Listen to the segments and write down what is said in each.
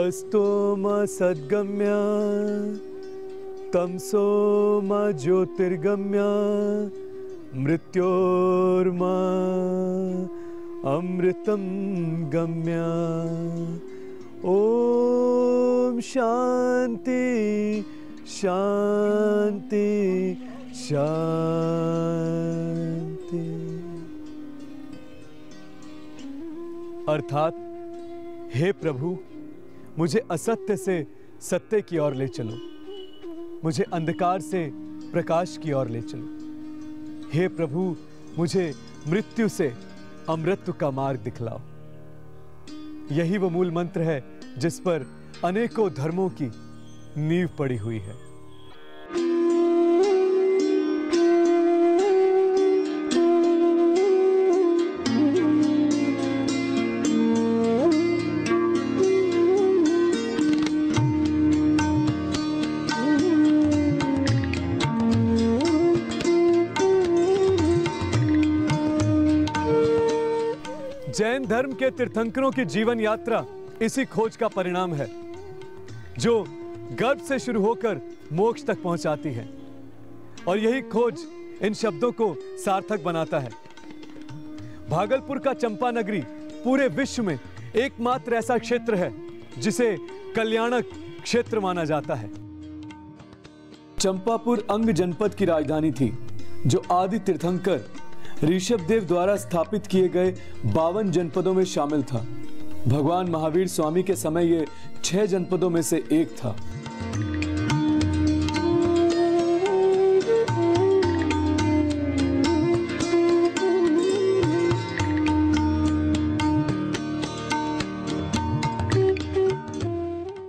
अस्तो मा सद्गम्या तमसो मा ज्योतिर्गम्या मृत्योर्मा अमृतम गम्या। ओम शांति शांति शांति। अर्थात, हे प्रभु, मुझे असत्य से सत्य की ओर ले चलो, मुझे अंधकार से प्रकाश की ओर ले चलो। हे प्रभु, मुझे मृत्यु से अमृत का मार्ग दिखलाओ। यही वो मूल मंत्र है जिस पर अनेकों धर्मों की नींव पड़ी हुई है। जैन धर्म के तीर्थंकरों की जीवन यात्रा इसी खोज का परिणाम है, जो गर्भ से शुरू होकर मोक्ष तक पहुंचाती है। और यही खोज इन शब्दों को सार्थक बनाता है। भागलपुर का चंपा नगरी पूरे विश्व में एकमात्र ऐसा क्षेत्र है जिसे कल्याणक क्षेत्र माना जाता है। चंपापुर अंग जनपद की राजधानी थी, जो आदि तीर्थंकर ऋषभदेव द्वारा स्थापित किए गए 52 जनपदों में शामिल था। भगवान महावीर स्वामी के समय यह 6 जनपदों में से एक था।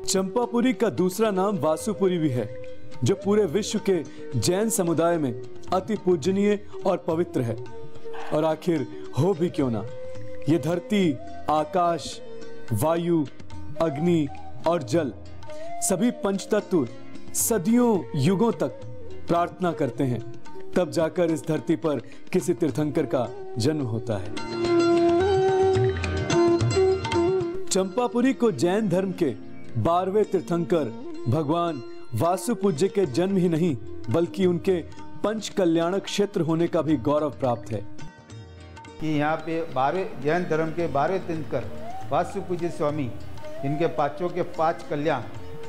चंपापुरी का दूसरा नाम वासुपुरी भी है, जो पूरे विश्व के जैन समुदाय में अति पूजनीय और पवित्र है। और आखिर हो भी क्यों ना, ये धरती, आकाश, वायु, अग्नि और जल, सभी पंचतत्व सदियों युगों तक प्रार्थना करते हैं, तब जाकर इस धरती पर किसी तीर्थंकर का जन्म होता है। चंपापुरी को जैन धर्म के 12वें तीर्थंकर भगवान वासुपूज्य के जन्म ही नहीं, बल्कि उनके पंच कल्याणक क्षेत्र होने का भी गौरव प्राप्त है। कि यहाँ पे 12 जैन धर्म के 12 तीर्थंकर वासुपूज्य स्वामी, इनके पांचों के 5 कल्याण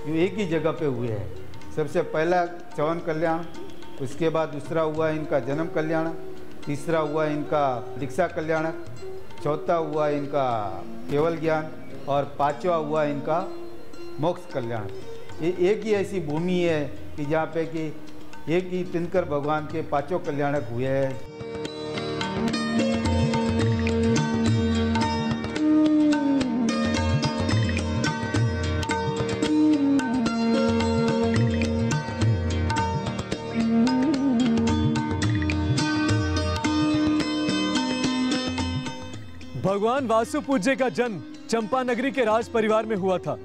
जो एक ही जगह पे हुए हैं। सबसे पहला चवन कल्याण, उसके बाद दूसरा हुआ इनका जन्म कल्याण, तीसरा हुआ इनका दीक्षा कल्याण, चौथा हुआ इनका केवल ज्ञान और 5वां हुआ इनका मोक्ष कल्याण। ये एक ही ऐसी भूमि है कि जहाँ पे कि एक ही तीर्थंकर भगवान के 5 कल्याणक हुए हैं। भगवान वासुपूज्य का जन्म चंपा नगरी के राज परिवार में हुआ था।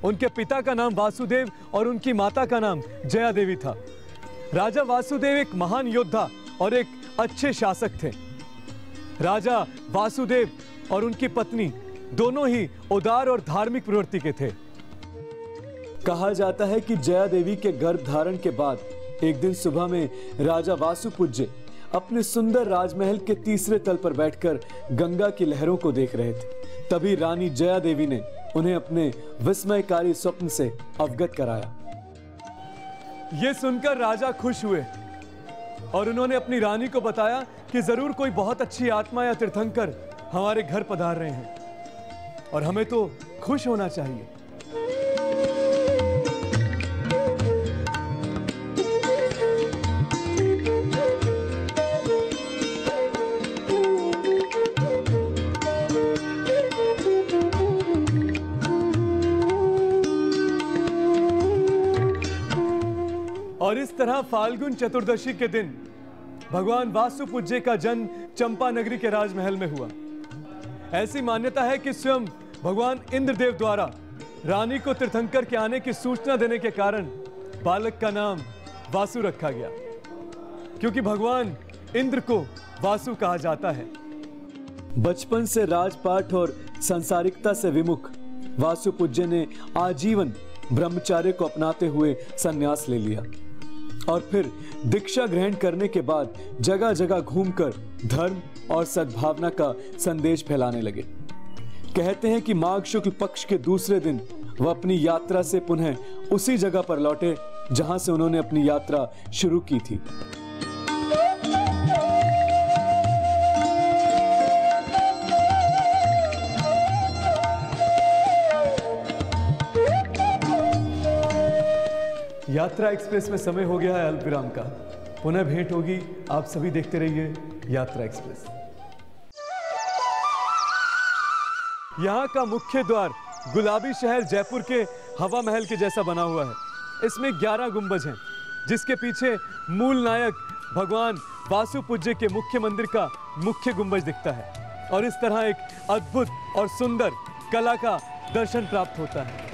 उनके पिता का नाम वासुदेव और उनकी माता का नाम जया देवी था। राजा वासुदेव एक महान योद्धा और एक अच्छे शासक थे। राजा वासुदेव और उनकी पत्नी दोनों ही उदार और धार्मिक प्रवृत्ति के थे। कहा जाता है कि जया देवी के गर्भ धारण के बाद एक दिन सुबह में राजा वासुपूज्य अपने सुंदर राजमहल के तीसरे तल पर बैठकर गंगा की लहरों को देख रहे थे। तभी रानी जया देवी ने उन्हें अपने विस्मयकारी स्वप्न से अवगत कराया। यह सुनकर राजा खुश हुए और उन्होंने अपनी रानी को बताया कि जरूर कोई बहुत अच्छी आत्मा या तीर्थंकर हमारे घर पधार रहे हैं और हमें तो खुश होना चाहिए। और इस तरह फाल्गुन चतुर्दशी के दिन भगवान वासुपूज्य का जन्म चंपा नगरी के राजमहल में हुआ। ऐसी मान्यता है कि स्वयं भगवान इंद्रदेव द्वारा रानी को तीर्थंकर के आने की सूचना देने के कारण बालक का नाम वासु रखा गया, क्योंकि भगवान इंद्र को वासु कहा जाता है। बचपन से राजपाट और सांसारिकता से विमुख वासुपूज्य ने आजीवन ब्रह्मचार्य को अपनाते हुए संन्यास ले लिया और फिर दीक्षा ग्रहण करने के बाद जगह जगह घूमकर धर्म और सद्भावना का संदेश फैलाने लगे। कहते हैं कि माघ शुक्ल पक्ष के दूसरे दिन वह अपनी यात्रा से पुनः उसी जगह पर लौटे जहां से उन्होंने अपनी यात्रा शुरू की थी। यात्रा एक्सप्रेस में समय हो गया है अल्पविराम का। पुनः भेंट होगी। आप सभी देखते रहिए यात्रा एक्सप्रेस। यहाँ का मुख्य द्वार गुलाबी शहर जयपुर के हवा महल के जैसा बना हुआ है। इसमें 11 गुंबज हैं, जिसके पीछे मूल नायक भगवान वासुपूज्य के मुख्य मंदिर का मुख्य गुंबज दिखता है और इस तरह एक अद्भुत और सुंदर कला का दर्शन प्राप्त होता है।